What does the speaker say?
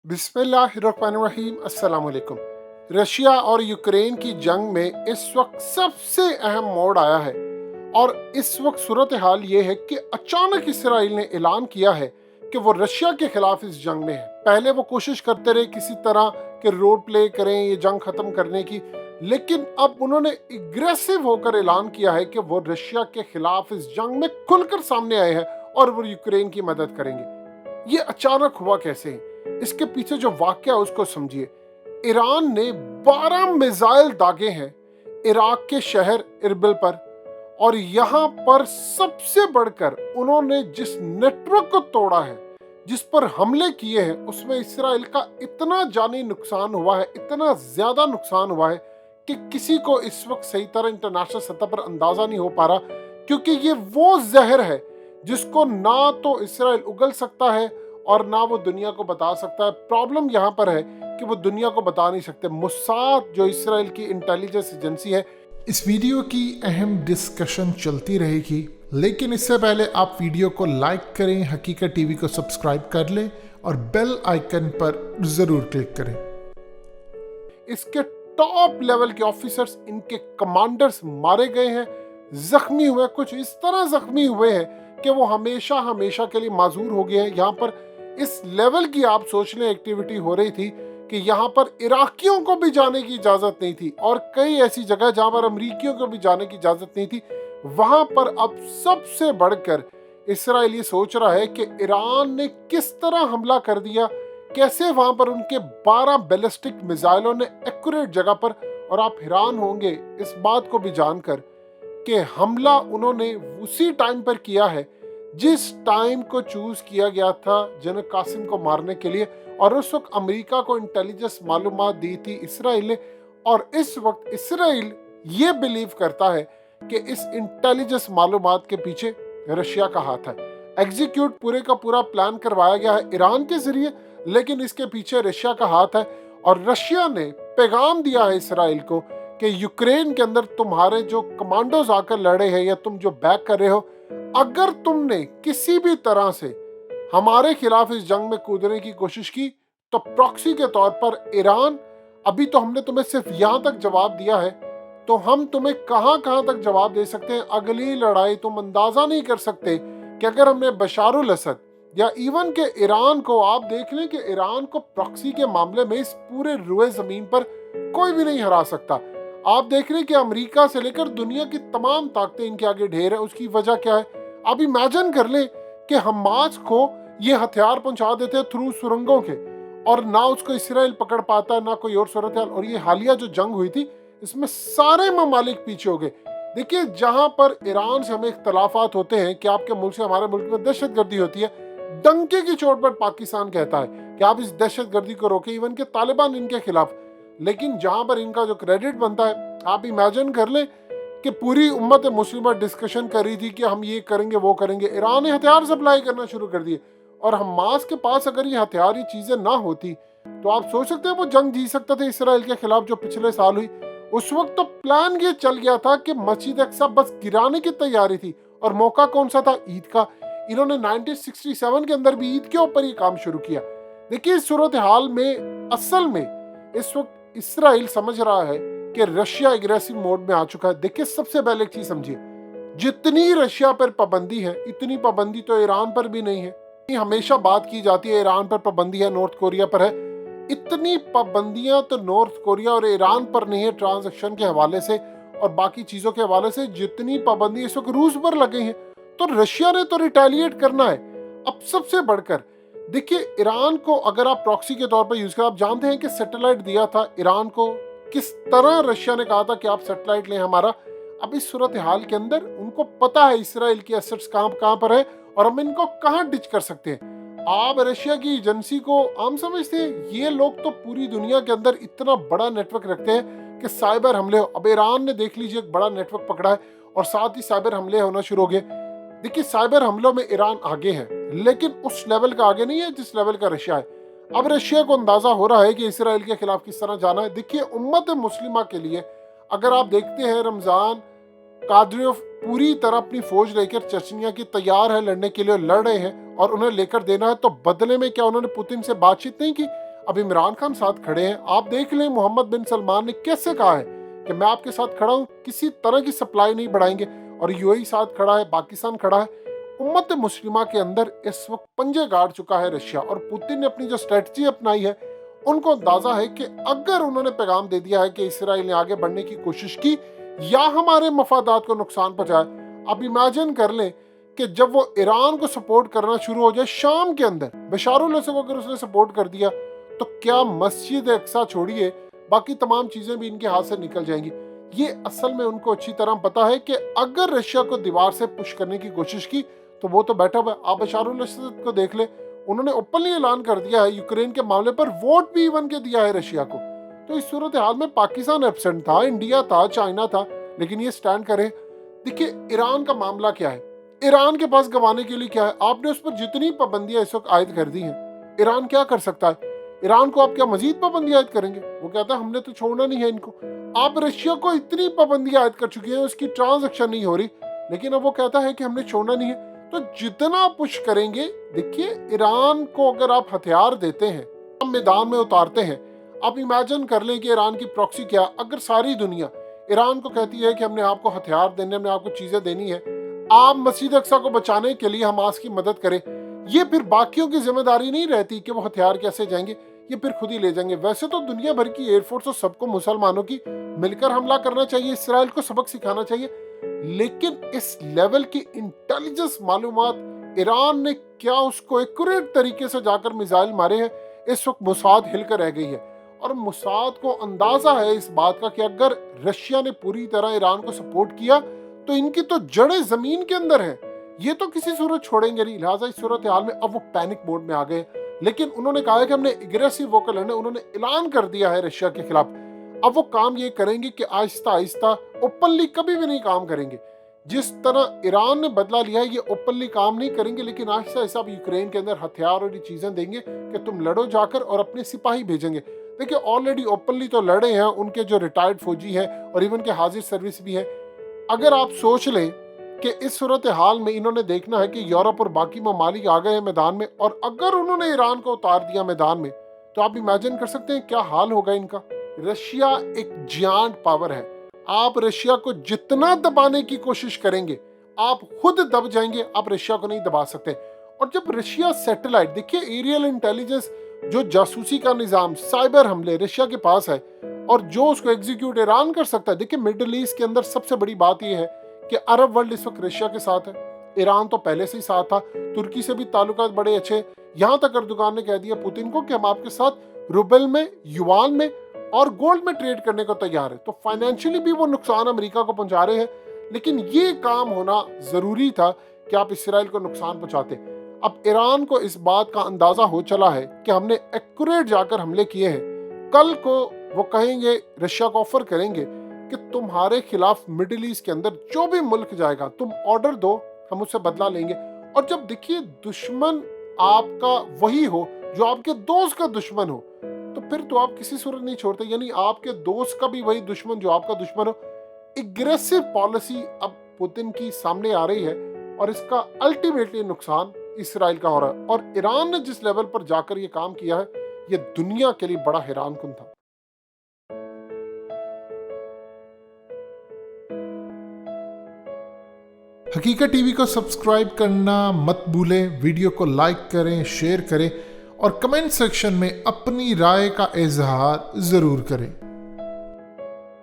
बिस्मिल्लाहिर्रहमानिर्रहीम। अस्सलाम वालेकुम। रशिया और यूक्रेन की जंग में इस वक्त सबसे अहम मोड़ आया है और इस वक्त सूरत हाल ये है कि अचानक इसराइल ने ऐलान किया है कि वो रशिया के खिलाफ इस जंग में है। पहले वो कोशिश करते रहे किसी तरह के रोल प्ले करें ये जंग खत्म करने की, लेकिन अब उन्होंने एग्रेसिव होकर ऐलान किया है कि वो रशिया के खिलाफ इस जंग में खुलकर सामने आए हैं और वो यूक्रेन की मदद करेंगे। ये अचानक हुआ कैसे है? इसके पीछे जो वाक़या है उसको समझिए। ईरान ने 12 मिसाइल दागे हैं इराक के शहर इरबिल पर, और यहाँ पर सबसे बढ़कर उन्होंने जिस नेटवर्क को तोड़ा है, जिस पर हमले किए हैं, उसमें इसराइल का इतना जानी नुकसान हुआ है, इतना ज़्यादा नुकसान हुआ है कि किसी को इस वक्त सही तरह इंटरनेशनल सतह पर अंदाज़ा नहीं हो पा रहा, क्योंकि ये वो जहर है जिसको ना तो इसराइल उगल सकता है और ना वो दुनिया को बता सकता है। प्रॉब्लम यहाँ पर है कि वो दुनिया को बता नहीं सकते। मोसाद जो इसराइल की इंटेलिजेंस एजेंसी है, इस वीडियो की अहम डिस्कशन चलती रहेगी, लेकिन इससे पहले आप वीडियो को लाइक करें, हकीकत टीवी को सब्सक्राइब कर लें और बेल आइकन पर ज़रूर क्लिक करें। इसके टॉप लेवल के ऑफिसर्स, इनके कमांडर्स मारे गए हैं, जख्मी हुए, कुछ इस तरह जख्मी हुए हैं कि वो हमेशा हमेशा के लिए माजूर हो गए हैं। यहाँ पर इस लेवल की आप सोच लें एक्टिविटी हो रही थी कि यहाँ पर इराकियों को भी जाने की इजाज़त नहीं थी, और कई ऐसी जगह जहाँ पर अमरीकियों को भी जाने की इजाज़त नहीं थी। वहाँ पर अब सबसे बढ़कर इसराइल ये सोच रहा है कि ईरान ने किस तरह हमला कर दिया, कैसे वहाँ पर उनके 12 बैलिस्टिक मिसाइलों ने एक्यूरेट जगह पर, और आप हैरान होंगे इस बात को भी जानकर कि हमला उन्होंने उसी टाइम पर किया है जिस टाइम को चूज किया गया था जनरल कासिम को मारने के लिए, और उस वक्त अमेरिका को इंटेलिजेंस मालूमात दी थी इसराइल ने। और इस वक्त इसराइल ये बिलीव करता है कि इस इंटेलिजेंस मालूमात के पीछे रशिया का हाथ है। एग्जीक्यूट पूरे का पूरा प्लान करवाया गया है ईरान के जरिए, लेकिन इसके पीछे रशिया का हाथ है। और रशिया ने पैगाम दिया है इसराइल को कि यूक्रेन के अंदर तुम्हारे जो कमांडोज आकर लड़े हैं या तुम जो बैक कर रहे हो, अगर तुमने किसी भी तरह से हमारे खिलाफ इस जंग में कूदने की कोशिश की तो प्रॉक्सी के तौर पर ईरान, अभी तो हमने तुम्हें सिर्फ यहाँ तक जवाब दिया है, तो हम तुम्हें कहाँ कहाँ तक जवाब दे सकते हैं। अगली लड़ाई तुम अंदाजा नहीं कर सकते कि अगर हमने बशारुल असद या इवन के ईरान को, आप देख लें कि ईरान को प्रॉक्सी के मामले में इस पूरे रुए जमीन पर कोई भी नहीं हरा सकता। आप देख रहे हैं कि अमेरिका से लेकर दुनिया की तमाम ताकतें इनके आगे ढेर है। उसकी वजह क्या है? आप इमेजिन कर लें कि हमास को ये हथियार पहुंचा देते हैं थ्रू सुरंगों के, और ना उसको इसराइल पकड़ पाता है ना कोई और सूरत हाल। और ये हालिया जो जंग हुई थी इसमें सारे ममालिक पीछे हो गए। देखिए, जहां पर ईरान से हमें इख्तलाफात होते हैं कि आपके मुल्क से हमारे मुल्क में दहशतगर्दी होती है, डंके की चोट पर पाकिस्तान कहता है कि आप इस दहशतगर्दी को रोके, इवन के तालिबान इनके खिलाफ। लेकिन जहां पर इनका जो क्रेडिट बनता है, आप इमेजिन कर लें कि पूरी उम्मत मुस्लिमा डिस्कशन कर रही थी कि हम ये करेंगे वो करेंगे, ईरान ने हथियार सप्लाई करना शुरू कर दिए। और हमास के पास अगर ये हथियार, ये चीजें ना होती, तो आप सोच सकते हैं वो जंग जीत सकता था इसराइल के खिलाफ जो पिछले साल हुई। उस वक्त तो प्लान ये चल गया था कि मस्जिद अक्सा बस गिराने की तैयारी थी, और मौका कौन सा था? ईद का। इन्होंने 1967 के अंदर भी ईद के ऊपर ये काम शुरू किया। देखिए, इस सूरत हाल में असल में इस वक्त इसराइल समझ रहा है कि रशिया एग्रेसिव मोड में आ चुका है। देखिए, सबसे पहले एक चीज समझिए, जितनी रशिया पर पाबंदी है इतनी पाबंदी तो ईरान पर भी नहीं है। हमेशा बात की जाती है ईरान पर पाबंदी है, नॉर्थ कोरिया पर है। इतनी पाबंदियां तो नॉर्थ कोरिया और ईरान पर नहीं है ट्रांजैक्शन के हवाले से और बाकी चीजों के हवाले से, जितनी पाबंदी इस वक्त रूस पर लगे हैं। तो रशिया ने तो रिटेलिएट करना है। अब सबसे बढ़कर देखिए, ईरान को अगर आप प्रॉक्सी के तौर पर यूज करें, आप जानते हैं कि सैटेलाइट दिया था ईरान को, किस तरह रशिया ने कहा था कि आप सैटेलाइट लें हमारा। अब इस सूरत हाल के अंदर उनको पता है इसराइल की एसेट्स कहाँ पर है और हम इनको कहाँ डिच कर सकते हैं। आप रशिया की एजेंसी को आम समझते हैं? ये लोग तो पूरी दुनिया के अंदर इतना बड़ा नेटवर्क रखते हैं कि साइबर हमले हो। अब ईरान ने देख लीजिए एक बड़ा नेटवर्क पकड़ा है और साथ ही साइबर हमले होना शुरू हो गए। देखिए, साइबर हमलों में ईरान आगे है, लेकिन उस लेवल का आगे नहीं है जिस लेवल का रशिया है। अब रशिया को अंदाजा हो रहा है कि इसराइल के खिलाफ किस तरह जाना है। देखिए, उम्मत मुस्लिमा के लिए अगर आप देखते हैं, रमजान कादरियोव पूरी तरह अपनी फौज लेकर चचनिया की तैयार है लड़ने के लिए, लड़ रहे हैं और उन्हें लेकर देना है। तो बदले में क्या उन्होंने पुतिन से बातचीत नहीं की? अब इमरान खान साथ खड़े हैं, आप देख लें मोहम्मद बिन सलमान ने कैसे कहा है कि मैं आपके साथ खड़ा हूँ, किसी तरह की सप्लाई नहीं बढ़ाएंगे, और यूएई साथ खड़ा है, पाकिस्तान खड़ा है। उम्मत मुस्लिमा के अंदर इस वक्त पंजे गाड़ चुका है रशिया, और पुतिन ने अपनी जो स्ट्रेटजी अपनाई है, उनको अंदाजा है कि अगर उन्होंने पैगाम दे दिया है कि इसराइल ने आगे बढ़ने की कोशिश की या हमारे मफादात को नुकसान पहुंचाए, अब इमेजिन कर लें कि जब वो ईरान को सपोर्ट करना शुरू हो जाए शाम के अंदर, बशारुल असद को अगर उसने सपोर्ट कर दिया तो क्या मस्जिद अक्सा छोड़िए बाकी तमाम चीजें भी इनके हाथ से निकल जाएंगी। ये असल में उनको अच्छी तरह पता है कि अगर रशिया को दीवार से पुश करने की कोशिश की तो वो तो बैठा हुआ है। आप बशारुल असद को देख ले, उन्होंने ओपनली ऐलान कर दिया है यूक्रेन के मामले पर वोट भी इवन के दिया है रशिया को। तो इस सूरत हाल में पाकिस्तान एब्सेंट था, इंडिया था, चाइना था, लेकिन ये स्टैंड करे। देखिए ईरान का मामला क्या है, ईरान के पास गंवाने के लिए क्या है? आपने उस पर जितनी पाबंदियां इस वक्त आयद कर दी हैं, ईरान क्या कर सकता है? ईरान को आप क्या मजीद पाबंदियां आयद करेंगे? वो कहता है हमने तो छोड़ना नहीं है इनको। आप रशिया को इतनी पाबंदियां आयद कर चुके हैं, उसकी ट्रांजैक्शन नहीं हो रही, लेकिन अब वो कहता है कि हमने छोड़ना नहीं है। तो जितना पुश करेंगे, देखिए ईरान को अगर आप हथियार देते हैं, हम मैदान में उतारते हैं, आप इमेजिन कर लें कि ईरान की प्रॉक्सी क्या, अगर सारी दुनिया ईरान को कहती है कि हमने आपको हथियार देने, हमने आपको चीजें देनी है, आप मस्जिद अक्सा को बचाने के लिए हमास की मदद करें, ये फिर बाकियों की जिम्मेदारी नहीं रहती कि वो हथियार कैसे जाएंगे, ये फिर खुद ही ले जाएंगे। वैसे तो दुनिया भर की एयरफोर्स और सबको मुसलमानों की मिलकर हमला करना चाहिए, इसराइल को सबक सिखाना चाहिए, लेकिन इस लेवल की इंटेलिजेंस मालूमात ईरान ने क्या उसको एक्यूरेट तरीके से जाकर मिसाइल मारे हैं, इस वक्त मुसाद हिलकर रह गई है। और मुसाद को अंदाजा है इस बात का कि अगर रशिया ने पूरी तरह ईरान को सपोर्ट किया तो इनकी तो जड़ें जमीन के अंदर हैं, ये तो किसी सूरत छोड़ेंगे नहीं। लिहाजा इस सूरत हाल में अब वो पैनिक मोड में आ गए, लेकिन उन्होंने कहा है कि हमने एग्रेसिव वोकल लड़ना, उन्होंने ऐलान कर दिया है रशिया के खिलाफ। अब वो काम ये करेंगे कि आहिस्ता आहिस्ता, ओपनली कभी भी नहीं काम करेंगे। जिस तरह ईरान ने बदला लिया है, ये ओपनली काम नहीं करेंगे, लेकिन आहिस्ता आहिस्ता यूक्रेन के अंदर हथियार और ये चीजें देंगे कि तुम लड़ो जाकर, और अपने सिपाही भेजेंगे। देखिए ऑलरेडी ओपनली तो लड़े हैं उनके जो रिटायर्ड फौजी हैं, और इवन के हाजिर सर्विस भी है। अगर आप सोच लें कि इस सूरत हाल में इन्होंने देखना है कि यूरोप और बाकी ममालिक आ गए हैं मैदान में, और अगर उन्होंने ईरान को उतार दिया मैदान में, तो आप इमेजिन कर सकते हैं क्या हाल होगा इनका। रशिया एक जियांट पावर है, आप रशिया को जितना दबाने की कोशिश करेंगे आप खुद दब जाएंगे, आप रशिया को नहीं दबा सकते। और जब रशिया सैटेलाइट, देखिए एरियल इंटेलिजेंस, जो जासूसी का निजाम, साइबर हमले रशिया के पास है, और जो उसको एग्जीक्यूट ईरान कर सकता है। देखिए मिडिल ईस्ट के अंदर सबसे बड़ी बात यह है कि अरब वर्ल्ड इस वक्त रशिया के साथ है, ईरान तो पहले से ही साथ था, तुर्की से भी ताल्लुकात बड़े अच्छे। यहाँ तक अर्दोगान ने कह दिया पुतिन को कि हम आपके साथ रूबल में, युआन में और गोल्ड में ट्रेड करने को तैयार है। तो फाइनेंशियली भी वो नुकसान अमेरिका को पहुंचा रहे हैं, लेकिन ये काम होना जरूरी था कि आप इसराइल को नुकसान पहुंचाते। अब ईरान को इस बात का अंदाजा हो चला है कि हमने एक्यूरेट जाकर हमले किए हैं। कल को वो कहेंगे, रशिया को ऑफर करेंगे कि तुम्हारे खिलाफ मिडिल ईस्ट के अंदर जो भी मुल्क जाएगा तुम ऑर्डर दो, हम उससे बदला लेंगे। और जब देखिए दुश्मन आपका वही हो जो आपके दोस्त का दुश्मन हो, तो फिर तो आप किसी सूरत नहीं छोड़ते, यानी आपके दोस्त का भी वही दुश्मन जो आपका दुश्मन हो। एग्रेसिव पॉलिसी अब पुतिन की सामने आ रही है, और इसका अल्टीमेटली नुकसान इसराइल का हो रहा है। और ईरान ने जिस लेवल पर जाकर ये काम किया है, ये दुनिया के लिए बड़ा हैरानकुन था। हकीकत टीवी को सब्सक्राइब करना मत भूलें, वीडियो को लाइक करें, शेयर करें और कमेंट सेक्शन में अपनी राय का इजहार जरूर करें।